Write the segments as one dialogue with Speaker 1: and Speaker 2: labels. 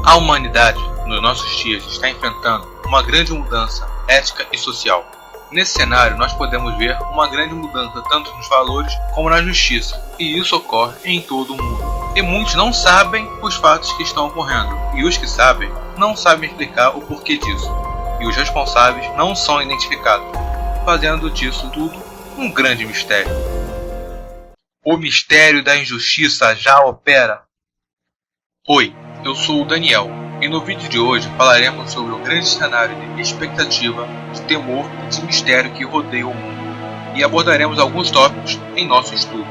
Speaker 1: A humanidade, nos nossos dias, está enfrentando uma grande mudança ética e social. Nesse cenário, nós podemos ver uma grande mudança tanto nos valores como na justiça, e isso ocorre em todo o mundo. E muitos não sabem os fatos que estão ocorrendo, e os que sabem não sabem explicar o porquê disso, e os responsáveis não são identificados, fazendo disso tudo um grande mistério. O mistério da injustiça já opera. Oi, eu sou o Daniel, e no vídeo de hoje falaremos sobre o grande cenário de expectativa, de temor e de mistério que rodeia o mundo, e abordaremos alguns tópicos em nosso estudo.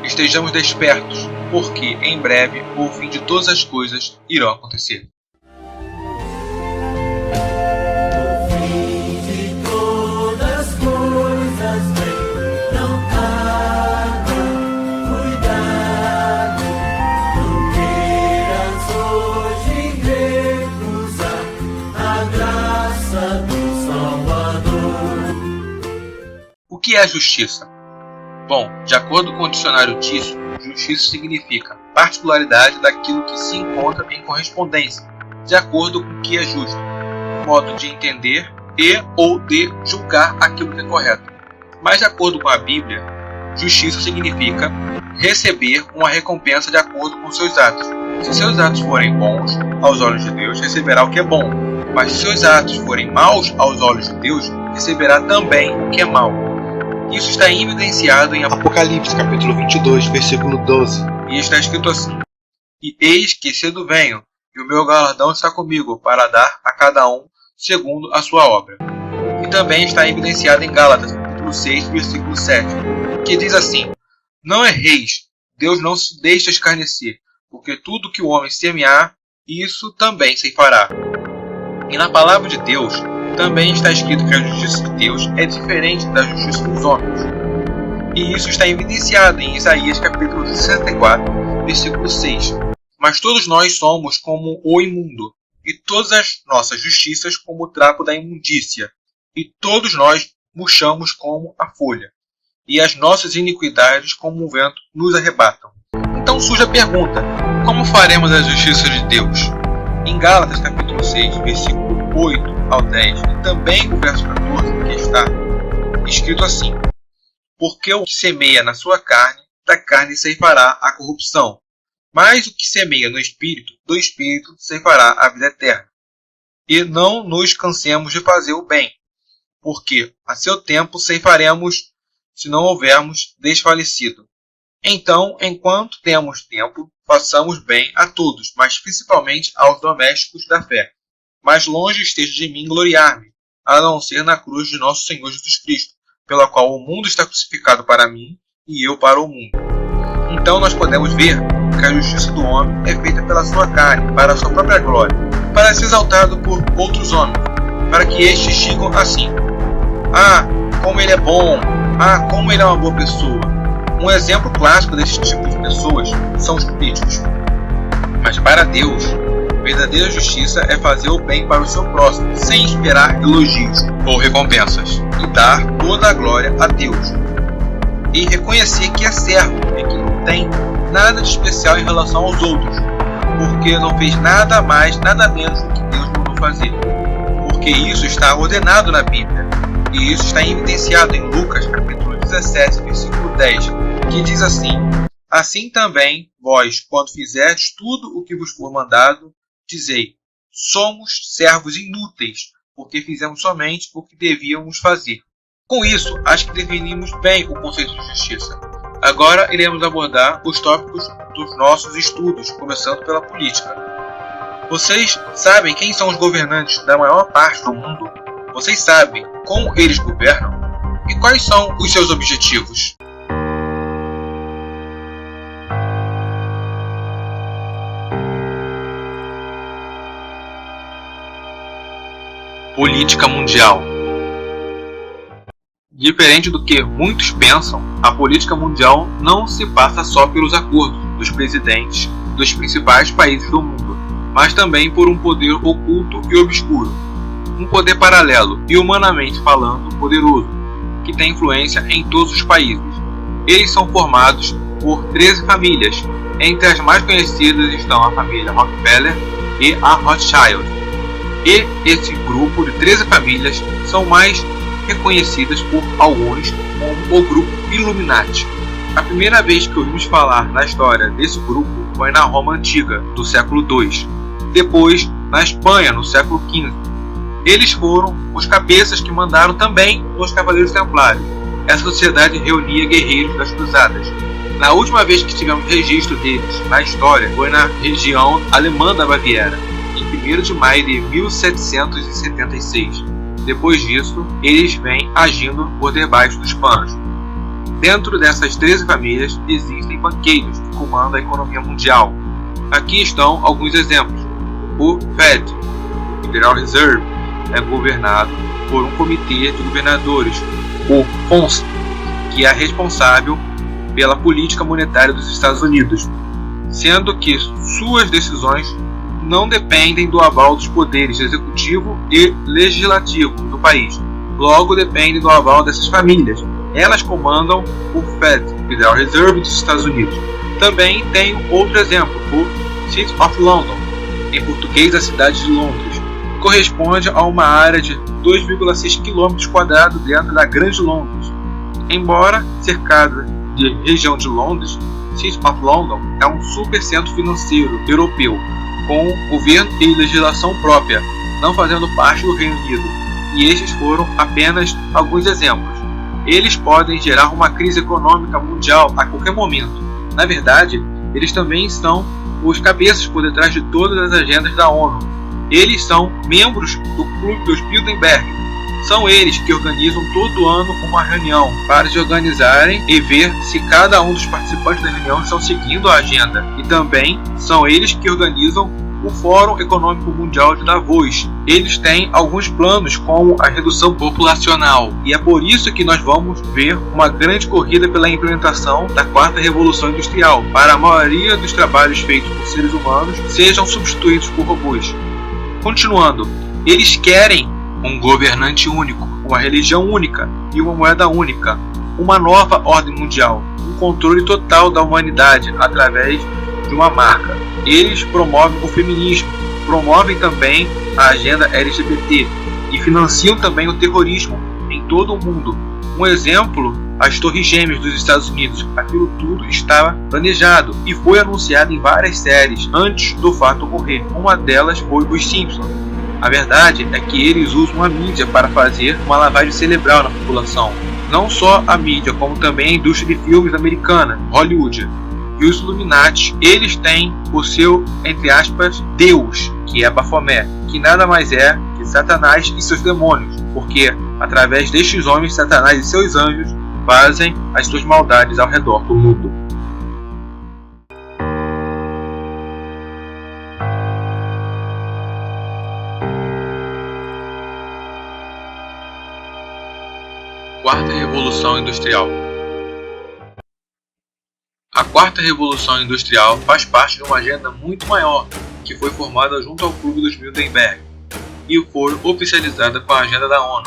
Speaker 1: Estejamos despertos, porque em breve o fim de todas as coisas irão acontecer. O que é justiça? Bom, de acordo com o dicionário Tício, justiça significa particularidade daquilo que se encontra em correspondência, de acordo com o que é justo, modo de entender e ou de julgar aquilo que é correto. Mas de acordo com a Bíblia, justiça significa receber uma recompensa de acordo com seus atos. Se seus atos forem bons aos olhos de Deus, receberá o que é bom. Mas se seus atos forem maus aos olhos de Deus, receberá também o que é mau. Isso está evidenciado em Apocalipse, capítulo 22, versículo 12. E está escrito assim: E eis que cedo venho, e o meu galardão está comigo, para dar a cada um segundo a sua obra. E também está evidenciado em Gálatas, capítulo 6, versículo 7, que diz assim: Não erreis, Deus não se deixa escarnecer, porque tudo que o homem semear, isso também ceifará. E na palavra de Deus, também está escrito que a justiça de Deus é diferente da justiça dos homens. E isso está evidenciado em Isaías capítulo 64, versículo 6. Mas todos nós somos como o imundo, e todas as nossas justiças como o trapo da imundícia, e todos nós murchamos como a folha, e as nossas iniquidades como o vento nos arrebatam. Então surge a pergunta: como faremos a justiça de Deus? Em Gálatas capítulo 6, versículo 8 ao 10, e também o verso 14, que está escrito assim: Porque o que semeia na sua carne, da carne ceifará a corrupção, mas o que semeia no Espírito, do Espírito ceifará a vida eterna. E não nos cansemos de fazer o bem, porque a seu tempo ceifaremos, se não houvermos desfalecido. Então, enquanto temos tempo, façamos bem a todos, mas principalmente aos domésticos da fé. Mas longe esteja de mim gloriar-me, a não ser na cruz de nosso Senhor Jesus Cristo, pela qual o mundo está crucificado para mim e eu para o mundo. Então nós podemos ver que a justiça do homem é feita pela sua carne, para a sua própria glória, para ser exaltado por outros homens, para que estes digam assim: Ah, como ele é bom! Ah, como ele é uma boa pessoa! Um exemplo clássico desse tipo de pessoas são os políticos. Mas para Deus, verdadeira justiça é fazer o bem para o seu próximo, sem esperar elogios ou recompensas, e dar toda a glória a Deus. E reconhecer que é servo e que não tem nada de especial em relação aos outros, porque não fez nada mais, nada menos do que Deus mandou fazer. Porque isso está ordenado na Bíblia, e isso está evidenciado em Lucas capítulo 17, versículo 10, que diz assim: Assim também vós, quando fizerdes tudo o que vos for mandado, dizei: somos servos inúteis, porque fizemos somente o que devíamos fazer. Com isso, acho que definimos bem o conceito de justiça. Agora iremos abordar os tópicos dos nossos estudos, começando pela política. Vocês sabem quem são os governantes da maior parte do mundo? Vocês sabem como eles governam? E quais são os seus objetivos? Política mundial. Diferente do que muitos pensam, a política mundial não se passa só pelos acordos dos presidentes dos principais países do mundo, mas também por um poder oculto e obscuro, um poder paralelo e, humanamente falando, poderoso, que tem influência em todos os países. Eles são formados por 13 famílias, Entre as mais conhecidas estão a família Rockefeller e a Rothschild. E esse grupo de 13 famílias são mais reconhecidas por alguns como o grupo Illuminati. A primeira vez que ouvimos falar na história desse grupo foi na Roma Antiga, do século II. Depois, na Espanha, no século XV. Eles foram os cabeças que mandaram também os Cavaleiros Templários. Essa sociedade reunia guerreiros das cruzadas. Na última vez que tivemos registro deles na história foi na região alemã da Baviera, em 1º de maio de 1776. Depois disso, eles vêm agindo por debaixo dos panos. Dentro dessas 13 famílias existem banqueiros que comandam a economia mundial. Aqui estão alguns exemplos. O Fed, Federal Reserve, é governado por um comitê de governadores, o FONC, que é responsável pela política monetária dos Estados Unidos, sendo que suas decisões não dependem do aval dos poderes executivo e legislativo do país. Logo, dependem do aval dessas famílias. Elas comandam o Fed, Federal Reserve dos Estados Unidos. Também tem outro exemplo, o City of London, em português a cidade de Londres. Corresponde a uma área de 2,6 km² dentro da Grande Londres. Embora cercada de região de Londres, City of London é um supercentro financeiro europeu, com governo e legislação própria, não fazendo parte do Reino Unido. E estes foram apenas alguns exemplos. Eles podem gerar uma crise econômica mundial a qualquer momento. Na verdade, eles também são os cabeças por detrás de todas as agendas da ONU. Eles são membros do Clube dos Bilderberg. São eles que organizam todo ano uma reunião para se organizarem e ver se cada um dos participantes da reunião estão seguindo a agenda. E também são eles que organizam o Fórum Econômico Mundial de Davos. Eles têm alguns planos como a redução populacional. E é por isso que nós vamos ver uma grande corrida pela implementação da 4ª Revolução Industrial, para a maioria dos trabalhos feitos por seres humanos sejam substituídos por robôs. Continuando, eles querem um governante único, uma religião única e uma moeda única, uma nova ordem mundial, um controle total da humanidade através de uma marca. Eles promovem o feminismo, promovem também a agenda LGBT e financiam também o terrorismo em todo o mundo. Um exemplo, as Torres Gêmeas dos Estados Unidos. Aquilo tudo estava planejado e foi anunciado em várias séries antes do fato ocorrer. Uma delas foi os Simpsons. A verdade é que eles usam a mídia para fazer uma lavagem cerebral na população. Não só a mídia, como também a indústria de filmes americana, Hollywood. E os Illuminati, eles têm o seu, entre aspas, Deus, que é Baphomet, que nada mais é que Satanás e seus demônios, porque através destes homens, Satanás e seus anjos fazem as suas maldades ao redor do mundo. Quarta Revolução Industrial. A 4ª Revolução Industrial faz parte de uma agenda muito maior, que foi formada junto ao Clube dos Bilderberg e foi oficializada com a agenda da ONU,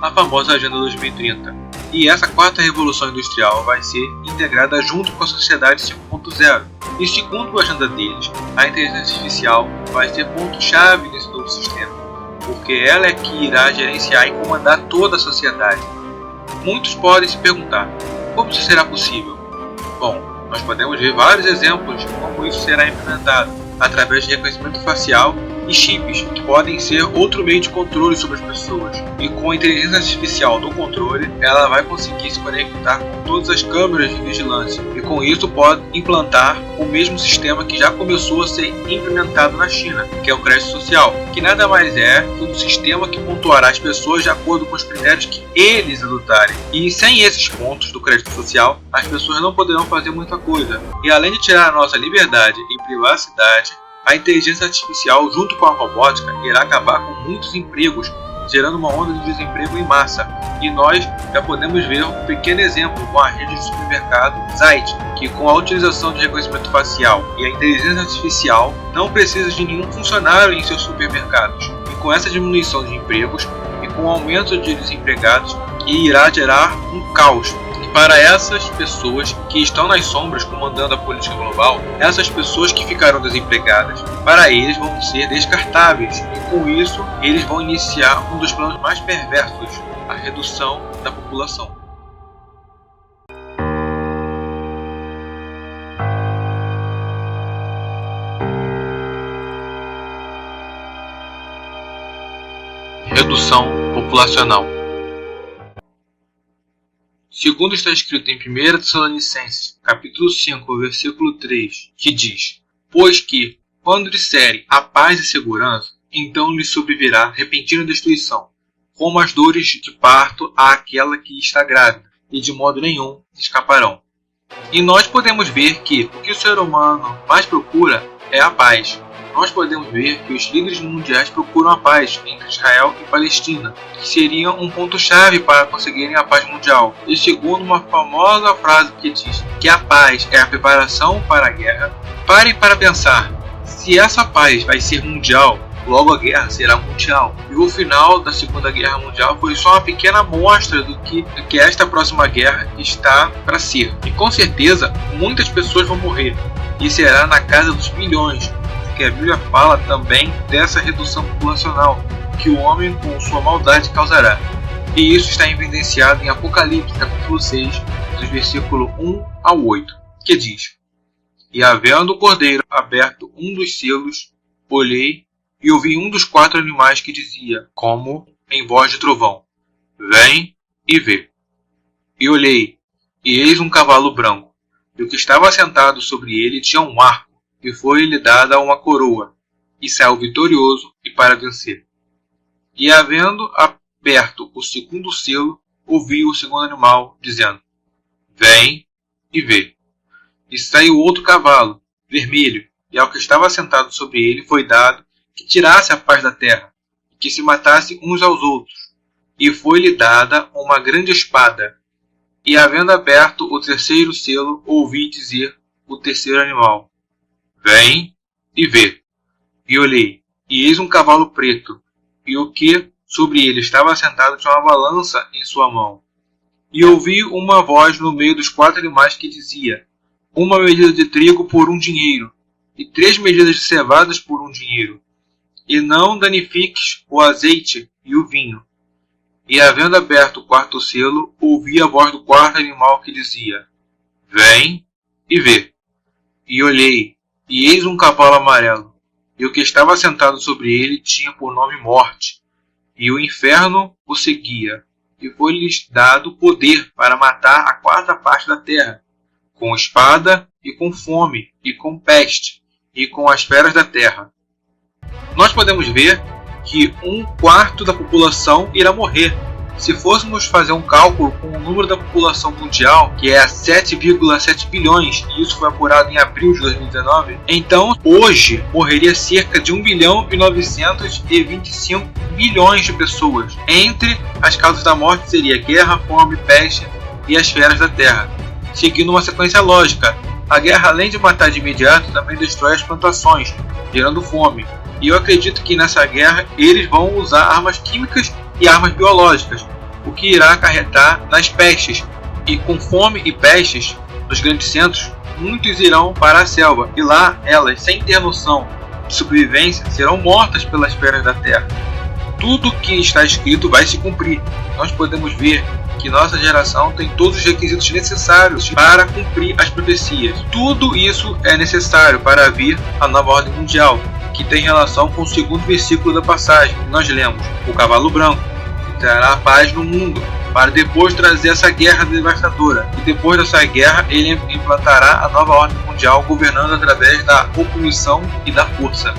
Speaker 1: a famosa Agenda 2030. E essa 4ª Revolução Industrial vai ser integrada junto com a Sociedade 5.0. E segundo a agenda deles, a inteligência artificial vai ser ponto-chave nesse novo sistema, porque ela é que irá gerenciar e comandar toda a sociedade. Muitos podem se perguntar, como isso será possível? Bom, nós podemos ver vários exemplos de como isso será implementado, através de reconhecimento facial e chips, que podem ser outro meio de controle sobre as pessoas. E com a inteligência artificial no controle, ela vai conseguir se conectar com todas as câmeras de vigilância, e com isso pode implantar o mesmo sistema que já começou a ser implementado na China, que é o crédito social, que nada mais é que um sistema que pontuará as pessoas de acordo com os critérios que eles adotarem. E sem esses pontos do crédito social, as pessoas não poderão fazer muita coisa. E além de tirar a nossa liberdade e privacidade, a inteligência artificial, junto com a robótica, irá acabar com muitos empregos, gerando uma onda de desemprego em massa. E nós já podemos ver um pequeno exemplo com a rede de supermercado Zait, que com a utilização de reconhecimento facial e a inteligência artificial não precisa de nenhum funcionário em seus supermercados. E com essa diminuição de empregos e com o aumento de desempregados, irá gerar um caos. E para essas pessoas que estão nas sombras comandando a política global, essas pessoas que ficaram desempregadas, para eles vão ser descartáveis e com isso eles vão iniciar um dos planos mais perversos, a redução da população. Redução populacional. Segundo está escrito em 1 Tessalonicenses, capítulo 5, versículo 3, que diz: Pois que, quando disserem a paz e segurança, então lhes sobrevirá repentina destruição, como as dores de parto àquela que está grávida, e de modo nenhum escaparão. E nós podemos ver que o que o ser humano mais procura é a paz. Nós podemos ver que os líderes mundiais procuram a paz entre Israel e Palestina, que seria um ponto-chave para conseguirem a paz mundial. E segundo uma famosa frase que diz que a paz é a preparação para a guerra, parem para pensar, se essa paz vai ser mundial, logo a guerra será mundial. E o final da Segunda Guerra Mundial foi só uma pequena amostra do que esta próxima guerra está para ser. E com certeza, muitas pessoas vão morrer, e será na casa dos bilhões. Que a Bíblia fala também dessa redução populacional que o homem com sua maldade causará. E isso está evidenciado em Apocalipse, capítulo 6, dos versículos 1 ao 8, que diz: E havendo o cordeiro aberto um dos selos, olhei e ouvi um dos 4 animais que dizia, como em voz de trovão: Vem e vê. E olhei, e eis um cavalo branco, e o que estava sentado sobre ele tinha um arco, e foi-lhe dada uma coroa, e saiu vitorioso e para vencer. E havendo aberto o segundo selo, ouvi o segundo animal, dizendo: Vem e vê. E saiu outro cavalo, vermelho, e ao que estava sentado sobre ele foi dado que tirasse a paz da terra, e que se matasse uns aos outros. E foi-lhe dada uma grande espada. E havendo aberto o terceiro selo, ouvi dizer o terceiro animal: Vem e vê. E olhei, e eis um cavalo preto, e o que sobre ele estava sentado tinha uma balança em sua mão. E ouvi uma voz no meio dos 4 animais que dizia: Uma medida de trigo por um dinheiro, e 3 medidas de cevadas por um dinheiro. E não danifiques o azeite e o vinho. E havendo aberto o 4º selo, ouvi a voz do 4º animal que dizia: Vem e vê. E olhei, e eis um cavalo amarelo, e o que estava sentado sobre ele tinha por nome Morte, e o inferno o seguia, e foi-lhes dado poder para matar a 4ª parte da terra, com espada, e com fome, e com peste, e com as feras da terra. Nós podemos ver que 1/4 da população irá morrer. Se fôssemos fazer um cálculo com o número da população mundial, que é 7,7 bilhões, e isso foi apurado em abril de 2019, então hoje morreria cerca de 1 bilhão e 925 milhões de pessoas. Entre as causas da morte seria guerra, fome, peste e as feras da terra. Seguindo uma sequência lógica, a guerra, além de matar de imediato, também destrói as plantações, gerando fome. E eu acredito que nessa guerra eles vão usar armas químicas e armas biológicas, o que irá acarretar nas pestes. E com fome e pestes nos grandes centros, muitos irão para a selva, e lá elas, sem ter noção de sobrevivência, serão mortas pelas feras da terra. Tudo que está escrito vai se cumprir. Nós podemos ver que nossa geração tem todos os requisitos necessários para cumprir as profecias. Tudo isso é necessário para vir a nova ordem mundial, que tem relação com o 2º versículo da passagem, que nós lemos: o cavalo branco, que trará paz no mundo, para depois trazer essa guerra devastadora. E depois dessa guerra, ele implantará a nova ordem mundial, governando através da opressão e da força.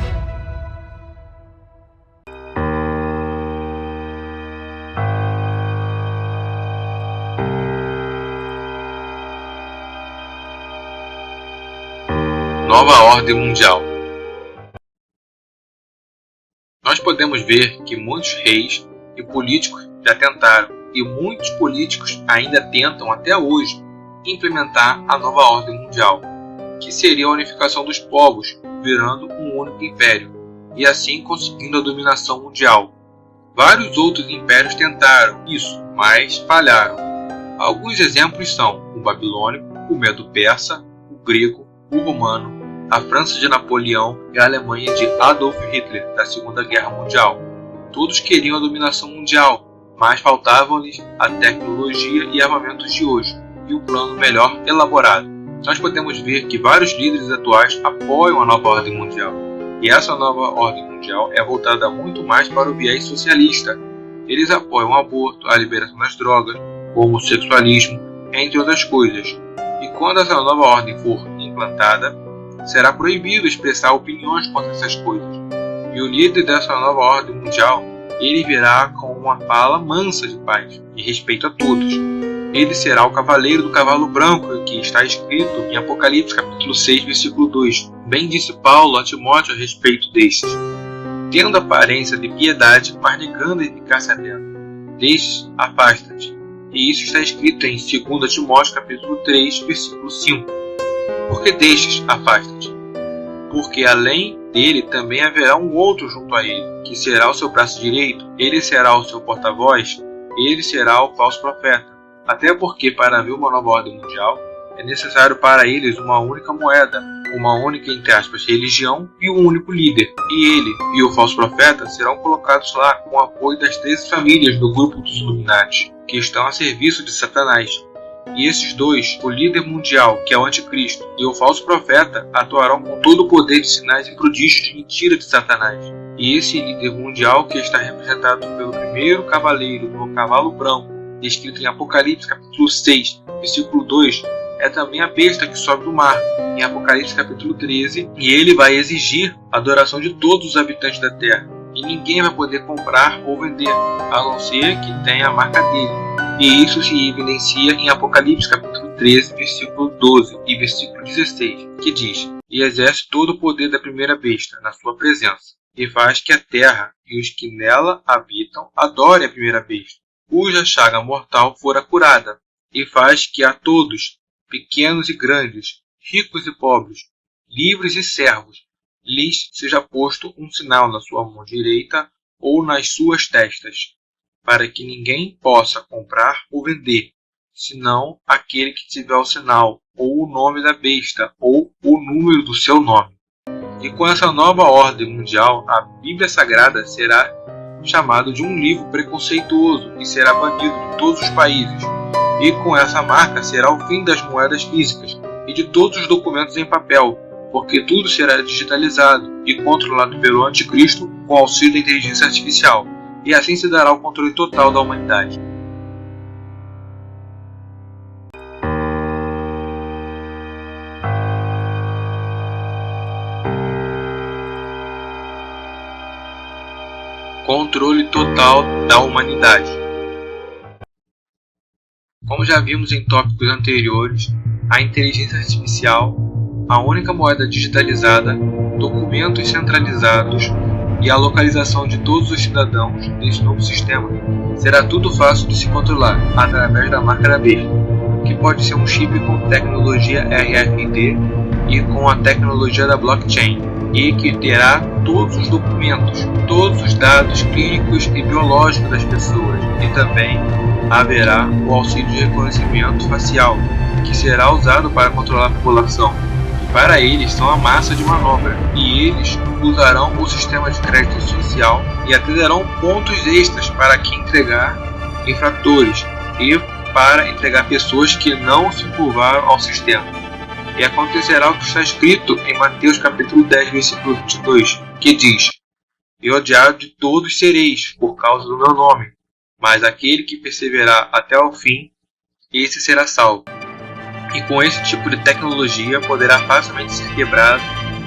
Speaker 1: Nova ordem mundial. Nós podemos ver que muitos reis e políticos já tentaram, e muitos políticos ainda tentam até hoje, implementar a nova ordem mundial, que seria a unificação dos povos, virando um único império, e assim conseguindo a dominação mundial. Vários outros impérios tentaram isso, mas falharam. Alguns exemplos são o babilônico, o medo-persa, o grego, o romano, a França de Napoleão e a Alemanha de Adolf Hitler da Segunda Guerra Mundial. Todos queriam a dominação mundial, mas faltavam-lhes a tecnologia e armamentos de hoje e um plano melhor elaborado. Nós podemos ver que vários líderes atuais apoiam a nova ordem mundial. E essa nova ordem mundial é voltada muito mais para o viés socialista. Eles apoiam o aborto, a liberação das drogas, o homossexualismo, entre outras coisas. E quando essa nova ordem for implantada, será proibido expressar opiniões contra essas coisas. E o líder dessa nova ordem mundial, ele virá com uma fala mansa de paz e respeito a todos. Ele será o cavaleiro do cavalo branco, que está escrito em Apocalipse capítulo 6, versículo 2. Bem disse Paulo a Timóteo a respeito destes, tendo aparência de piedade, mas negando a eficácia dela. Destes, afasta-te. E isso está escrito em 2 Timóteo capítulo 3, versículo 5. Por que destes, afasta-te? Porque além dele também haverá um outro junto a ele, que será o seu braço direito, ele será o seu porta-voz, ele será o falso profeta. Até porque para haver uma nova ordem mundial, é necessário para eles uma única moeda, uma única, entre aspas, religião e um único líder. E ele e o falso profeta serão colocados lá com o apoio das 13 famílias do grupo dos Illuminati, que estão a serviço de Satanás. E esses dois, o líder mundial, que é o anticristo, e o falso profeta, atuarão com todo o poder de sinais e prodígios de mentira de Satanás. E esse líder mundial, que está representado pelo primeiro cavaleiro no cavalo branco, descrito em Apocalipse capítulo 6, versículo 2, é também a besta que sobe do mar, em Apocalipse capítulo 13, e ele vai exigir a adoração de todos os habitantes da terra. E ninguém vai poder comprar ou vender, a não ser que tenha a marca dele. E isso se evidencia em Apocalipse capítulo 13, versículo 12 e versículo 16, que diz: E exerce todo o poder da primeira besta na sua presença, e faz que a terra e os que nela habitam adorem a primeira besta, cuja chaga mortal fora curada, e faz que a todos, pequenos e grandes, ricos e pobres, livres e servos, lhes seja posto um sinal na sua mão direita ou nas suas testas, para que ninguém possa comprar ou vender, senão aquele que tiver o sinal, ou o nome da besta, ou o número do seu nome. E com essa nova ordem mundial, a Bíblia Sagrada será chamada de um livro preconceituoso e será banido de todos os países. E com essa marca será o fim das moedas físicas e de todos os documentos em papel, porque tudo será digitalizado e controlado pelo anticristo com auxílio da inteligência artificial, e assim se dará o controle total da humanidade. Controle total da humanidade. Como já vimos em tópicos anteriores, a inteligência artificial, a única moeda digitalizada, documentos centralizados e a localização de todos os cidadãos desse novo sistema, será tudo fácil de se controlar através da marca da besta, que pode ser um chip com tecnologia RFID e com a tecnologia da blockchain, e que terá todos os documentos, todos os dados clínicos e biológicos das pessoas, e também haverá o auxílio de reconhecimento facial, que será usado para controlar a população. E para eles são a massa de manobra, e eles usarão o sistema de crédito social e até darão pontos extras para que entregar infratores e para entregar pessoas que não se curvaram ao sistema. E acontecerá o que está escrito em Mateus capítulo 10, versículo 22, que diz: E odiado de todos sereis, por causa do meu nome, mas aquele que perseverar até o fim, esse será salvo. E com esse tipo de tecnologia poderá facilmente ser quebrada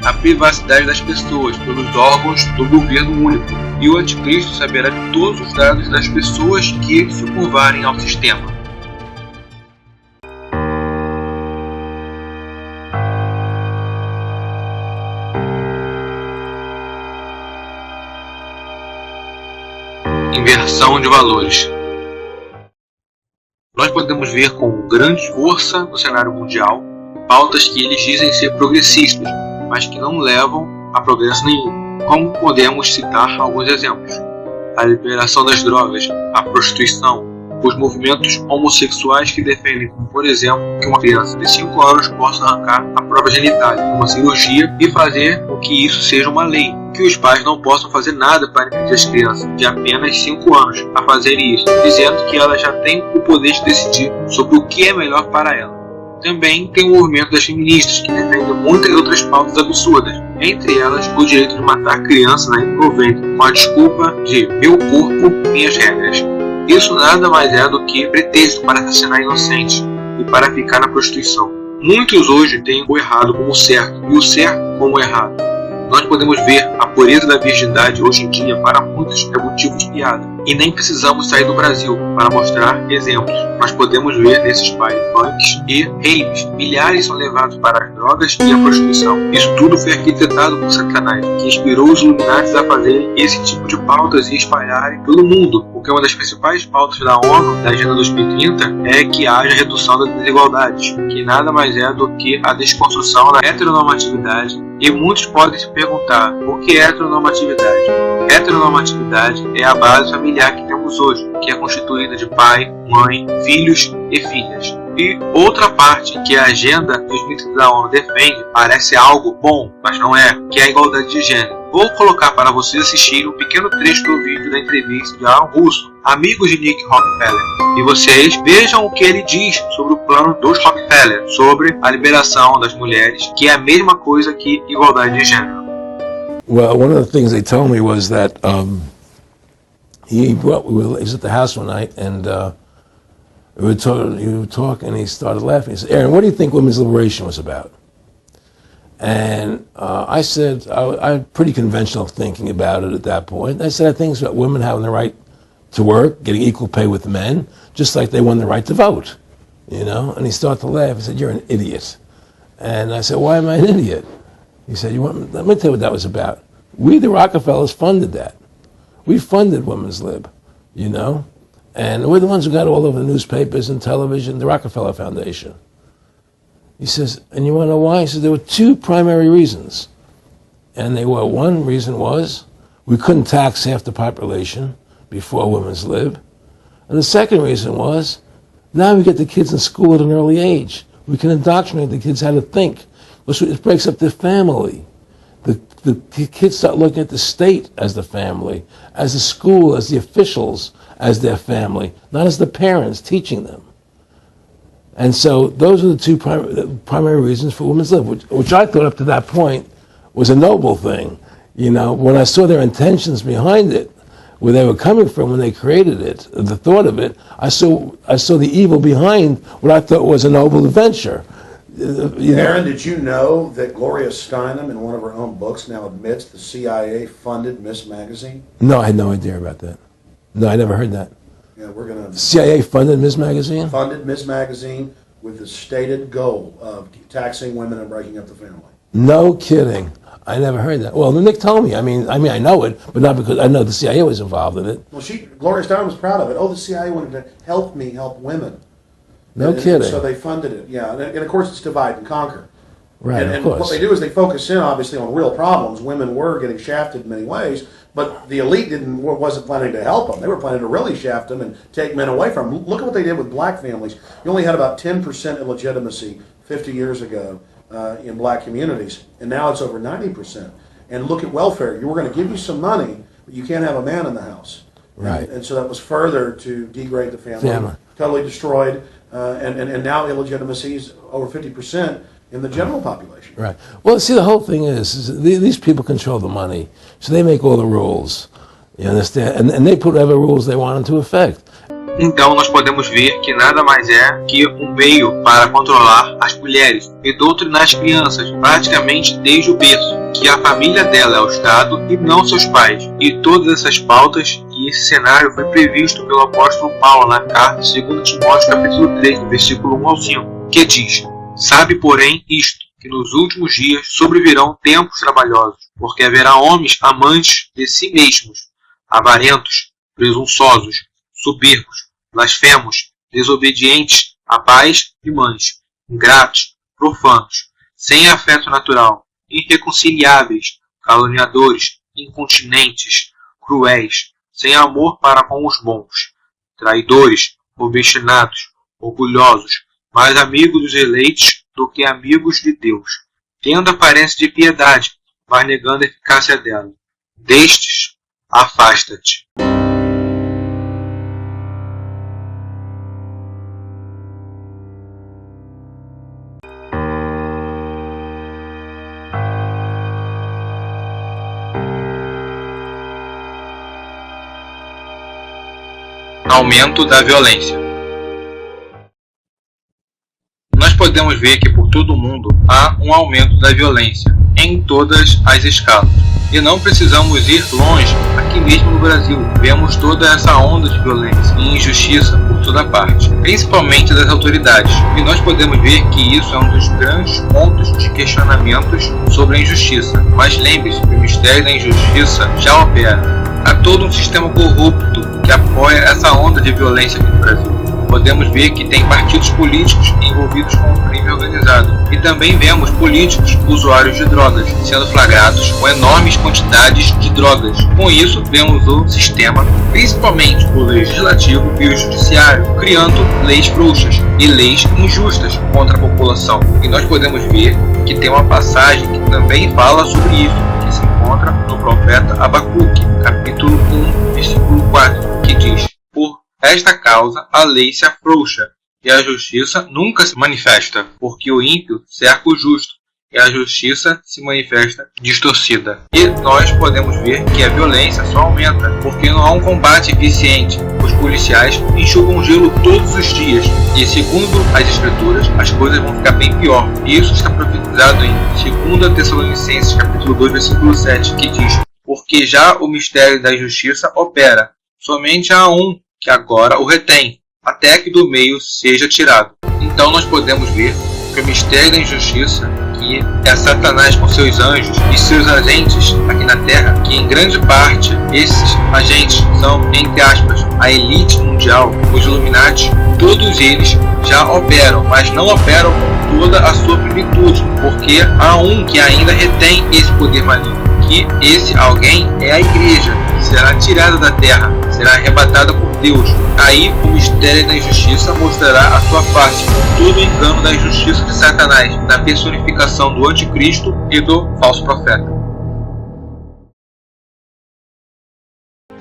Speaker 1: a privacidade das pessoas pelos órgãos do governo único, e o anticristo saberá de todos os dados das pessoas que se curvarem ao sistema. Inversão de valores. Nós podemos ver com grande força no cenário mundial pautas que eles dizem ser progressistas, mas que não levam a progresso nenhum. Como podemos citar alguns exemplos: a liberação das drogas, a prostituição, os movimentos homossexuais que defendem, como por exemplo, que uma criança de 5 anos possa arrancar a própria genitália, uma cirurgia, e fazer com que isso seja uma lei, que os pais não possam fazer nada para impedir as crianças de apenas 5 anos a fazerem isso, dizendo que elas já têm o poder de decidir sobre o que é melhor para elas. Também tem o movimento das feministas, que defende muitas outras pautas absurdas, entre elas o direito de matar crianças ainda no ventre, com a desculpa de meu corpo, minhas regras. Isso nada mais é do que pretexto para assassinar inocentes e para ficar na prostituição. Muitos hoje têm o errado como certo e o certo como errado. Nós podemos ver a pureza da virgindade hoje em dia para muitos é motivo de piada. E nem precisamos sair do Brasil para mostrar exemplos. Nós podemos ver nesses bailes punks e raves, milhares são levados para as drogas e a prostituição. Isso tudo foi arquitetado por Satanás, que inspirou os Illuminatis a fazerem esse tipo de pautas e espalharem pelo mundo. Porque uma das principais pautas da ONU, da Agenda 2030, é que haja redução das desigualdades, que nada mais é do que a desconstrução da heteronormatividade. E muitos podem se perguntar, o que é heteronormatividade? Heteronormatividade é a base familiar que temos hoje, que é constituída de pai, mãe, filhos e filhas. E outra parte que a Agenda 2030 da ONU defende parece algo bom, mas não é, que é a igualdade de gênero. Vou colocar para vocês assistirem um pequeno trecho do vídeo da entrevista de Alan Russo, amigo de Nick Rockefeller, e vocês vejam o que ele diz sobre o plano dos Rockefeller, sobre a liberação das mulheres, que é a mesma coisa que igualdade de gênero.
Speaker 2: Well, one of the things they told me was that he was at the house one night and we were talking and he started laughing. He said, Aaron, what do you think women's liberation was about? And I said, I had pretty conventional thinking about it at that point. I said, I think it's about women having the right to work, getting equal pay with men, just like they won the right to vote, you know? And he started to laugh. He said, you're an idiot. And I said, why am I an idiot? He said, let me tell you what that was about. We, the Rockefellers, funded that. We funded Women's Lib, you know? And we're the ones who got all over the newspapers and television, the Rockefeller Foundation. He says, and you want to know why? He says, there were two primary reasons. And they were, one reason was we couldn't tax half the population before Women's Lib. And the second reason was, now we get the kids in school at an early age. We can indoctrinate the kids how to think. It breaks up the family. The kids start looking at the state as the family, as the school, as the officials, as their family, not as the parents teaching them. And so those are the two primary reasons for Women's Lib, which I thought up to that point was a noble thing. You know, when I saw their intentions behind it, where they were coming from when they created it, the thought of it, I saw the evil behind what I thought was a noble adventure.
Speaker 3: Aaron, did you know that Gloria Steinem, in one of her own books, now admits the CIA funded Ms. Magazine?
Speaker 2: No, I had no idea about that. No, I never heard that.
Speaker 3: Yeah, we're going to...
Speaker 2: CIA funded Ms. Magazine?
Speaker 3: Funded Ms. Magazine with the stated goal of taxing women and breaking up the family.
Speaker 2: No kidding. I never heard that. Well, Nick told me. I mean, I know it, but not because I know the CIA was involved in it.
Speaker 3: Well, Gloria Steinem was proud of it. Oh, the CIA wanted to help me help women.
Speaker 2: No kidding.
Speaker 3: So they funded it, yeah. And of course, it's divide and conquer.
Speaker 2: Right,
Speaker 3: and
Speaker 2: of course.
Speaker 3: What they do is they focus in, obviously, on real problems. Women were getting shafted in many ways, but the elite wasn't planning to help them. They were planning to really shaft them and take men away from them. Look at what they did with black families. You only had about 10% illegitimacy 50 years ago in black communities, and now it's over 90%. And look at welfare. We're going to give you some money, but you can't have a man in the house.
Speaker 2: Right.
Speaker 3: And so that was further to degrade the family. Totally destroyed. And now illegitimacy is over 50% in the general population.
Speaker 2: Right. Well, see, the whole thing is these people control the money, so they make all the rules. You understand? And they put whatever rules they want into effect.
Speaker 1: Então nós podemos ver que nada mais é que um meio para controlar as mulheres e doutrinar as crianças praticamente desde o berço, que a família dela é o Estado e não seus pais. E todas essas pautas e esse cenário foi previsto pelo apóstolo Paulo na carta 2 Timóteo capítulo 3, versículo 1 ao 5, que diz: Sabe, porém, isto, que nos últimos dias sobrevirão tempos trabalhosos, porque haverá homens amantes de si mesmos, avarentos, presunçosos, soberbos, blasfemos, desobedientes a pais e mães, ingratos, profanos, sem afeto natural, irreconciliáveis, caluniadores, incontinentes, cruéis, sem amor para com os bons, traidores, obstinados, orgulhosos, mais amigos dos eleitos do que amigos de Deus, tendo aparência de piedade, mas negando a eficácia dela. Destes, afasta-te. Aumento da violência. Nós podemos ver que por todo o mundo há um aumento da violência, em todas as escalas. E não precisamos ir longe, aqui mesmo no Brasil. Vemos toda essa onda de violência e injustiça por toda parte, principalmente das autoridades. E nós podemos ver que isso é um dos grandes pontos de questionamentos sobre a injustiça. Mas lembre-se que o mistério da injustiça já opera. Há todo um sistema corrupto que apoia essa onda de violência aqui no Brasil. Podemos ver que tem partidos políticos envolvidos com o crime organizado. E também vemos políticos usuários de drogas sendo flagrados com enormes quantidades de drogas. Com isso, vemos o sistema, principalmente o legislativo e o judiciário, criando leis frouxas e leis injustas contra a população. E nós podemos ver que tem uma passagem que também fala sobre isso, que se encontra no profeta Abacuque, capítulo 1, versículo 4, que diz: por esta causa a lei se afrouxa, e a justiça nunca se manifesta, porque o ímpio cerca o justo, e a justiça se manifesta distorcida. E nós podemos ver que a violência só aumenta, porque não há um combate eficiente. Os policiais enxugam gelo todos os dias, e segundo as escrituras, as coisas vão ficar bem pior. E isso está profetizado em 2 Tessalonicenses, capítulo 2, versículo 7, que diz: porque já o mistério da injustiça opera, somente há um que agora o retém, até que do meio seja tirado. Então nós podemos ver que o mistério da injustiça, que é Satanás com seus anjos e seus agentes aqui na Terra, que em grande parte esses agentes são, entre aspas, a elite mundial, os Illuminati, todos eles já operam, mas não operam com toda a sua plenitude, porque há um que ainda retém esse poder maligno, que esse alguém é a igreja, que será tirada da terra, será arrebatada por Deus. Aí o mistério da injustiça mostrará a sua face, com todo o engano da injustiça de Satanás, na personificação do anticristo e do falso profeta.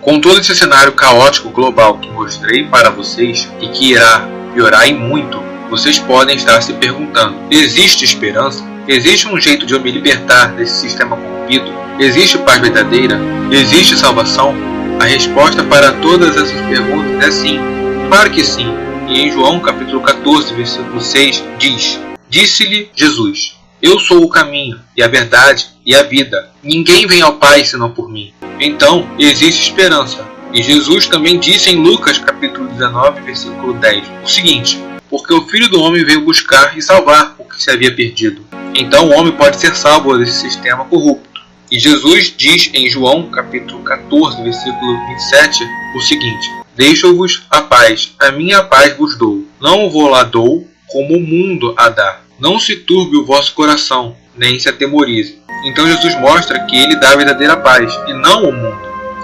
Speaker 1: Com todo esse cenário caótico global que mostrei para vocês e que irá piorar em muito, vocês podem estar se perguntando: existe esperança? Existe um jeito de eu me libertar desse sistema corrompido? Existe paz verdadeira? Existe salvação? A resposta para todas essas perguntas é sim. Claro que sim. E em João capítulo 14, versículo 6, diz: disse-lhe Jesus: eu sou o caminho, e a verdade, e a vida. Ninguém vem ao Pai senão por mim. Então, existe esperança. E Jesus também disse em Lucas capítulo 19, versículo 10, o seguinte: porque o Filho do Homem veio buscar e salvar o que se havia perdido. Então o homem pode ser salvo desse sistema corrupto. E Jesus diz em João capítulo 14, versículo 27, o seguinte: deixo-vos a paz, a minha paz vos dou. Não vou lá dou como o mundo a dá. Não se turbe o vosso coração, nem se atemorize. Então Jesus mostra que ele dá a verdadeira paz, e não o mundo.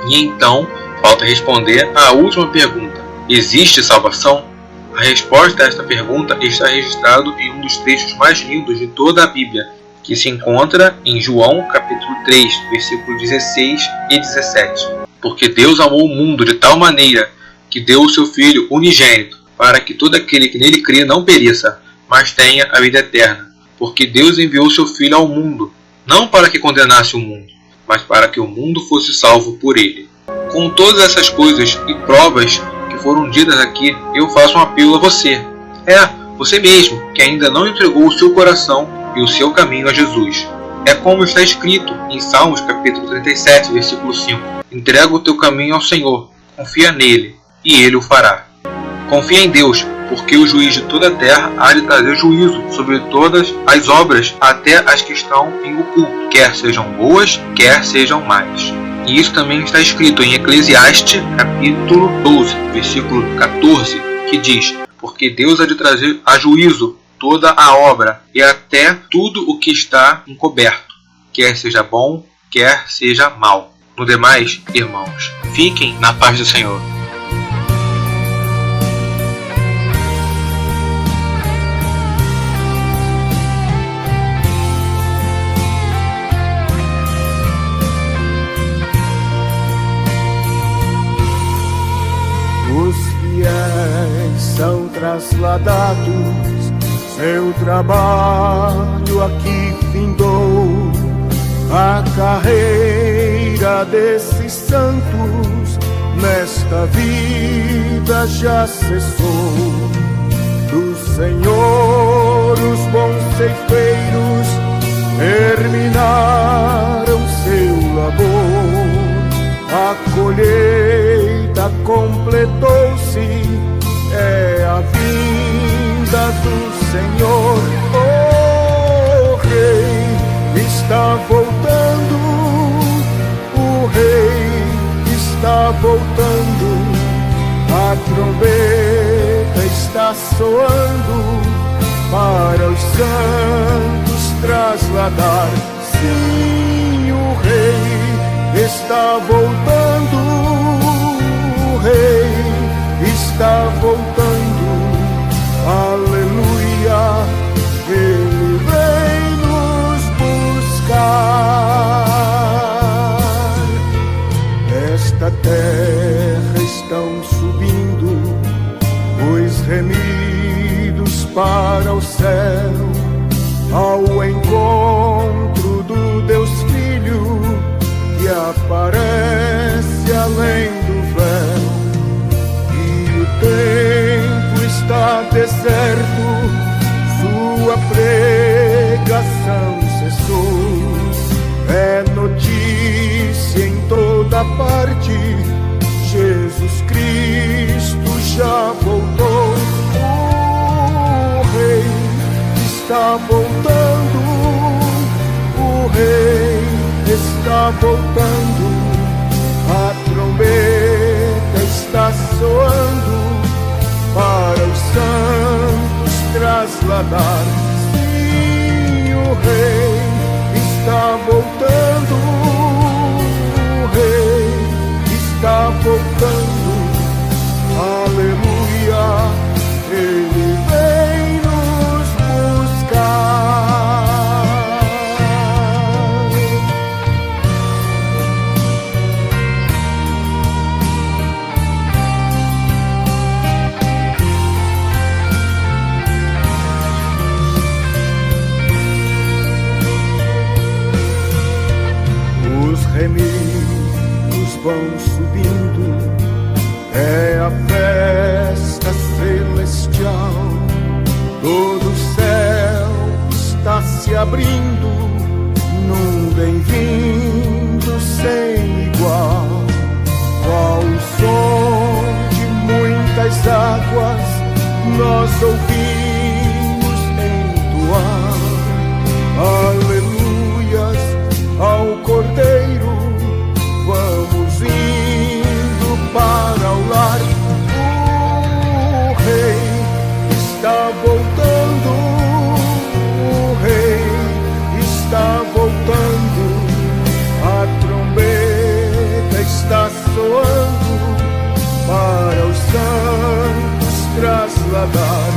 Speaker 1: E então, falta responder à última pergunta: existe salvação? A resposta a esta pergunta está registrado em um dos trechos mais lindos de toda a Bíblia, que se encontra em João capítulo 3, versículos 16 e 17. Porque Deus amou o mundo de tal maneira que deu o seu Filho unigênito, para que todo aquele que nele crê não pereça, mas tenha a vida eterna. Porque Deus enviou o seu Filho ao mundo, não para que condenasse o mundo, mas para que o mundo fosse salvo por ele. Com todas essas coisas e provas que foram ditas aqui, eu faço um apelo a você. Você mesmo, que ainda não entregou o seu coração e o seu caminho a Jesus. É como está escrito em Salmos capítulo 37, versículo 5. Entrega o teu caminho ao Senhor, confia nele, e ele o fará. Confia em Deus, porque o juiz de toda a terra há de trazer juízo sobre todas as obras, até as que estão em oculto, quer sejam boas, quer sejam más. E isso também está escrito em Eclesiastes capítulo 12, versículo 14, que diz: porque Deus há de trazer a juízo toda a obra, e até tudo o que está encoberto, quer seja bom, quer seja mal. No demais, irmãos, fiquem na paz do Senhor.
Speaker 4: são trasladados, seu trabalho aqui findou. A carreira desses santos nesta vida já cessou. Do Senhor os bons ceifeiros terminaram seu labor. A colheita completou-se, é a vinda do Senhor. O Rei está voltando, o Rei está voltando, a trombeta está soando para os santos trasladar. Sim, o Rei está voltando, o Rei está voltando, aleluia, Ele vem nos buscar. Esta terra estão subindo os remidos para o céu, ao encontro do Deus Filho que aparece além do véu. E o templo está deserto, sua pregação cessou. É notícia em toda parte, Jesus Cristo já voltou. O Rei está voltando, o Rei está voltando, a trombeta está soando para os santos trasladar. Sim, o Rei está voltando, o Rei está voltando, aleluia, Ele vem nos buscar. Os remidos vão subindo, é a festa celestial. Todo o céu está se abrindo num bem-vindo sem igual. Qual o som de muitas águas nós ouvimos entoar. Aleluias ao Cordeiro, vamos indo para o lar. O Rei está voltando, o Rei está voltando, a trombeta está soando para os santos trasladar.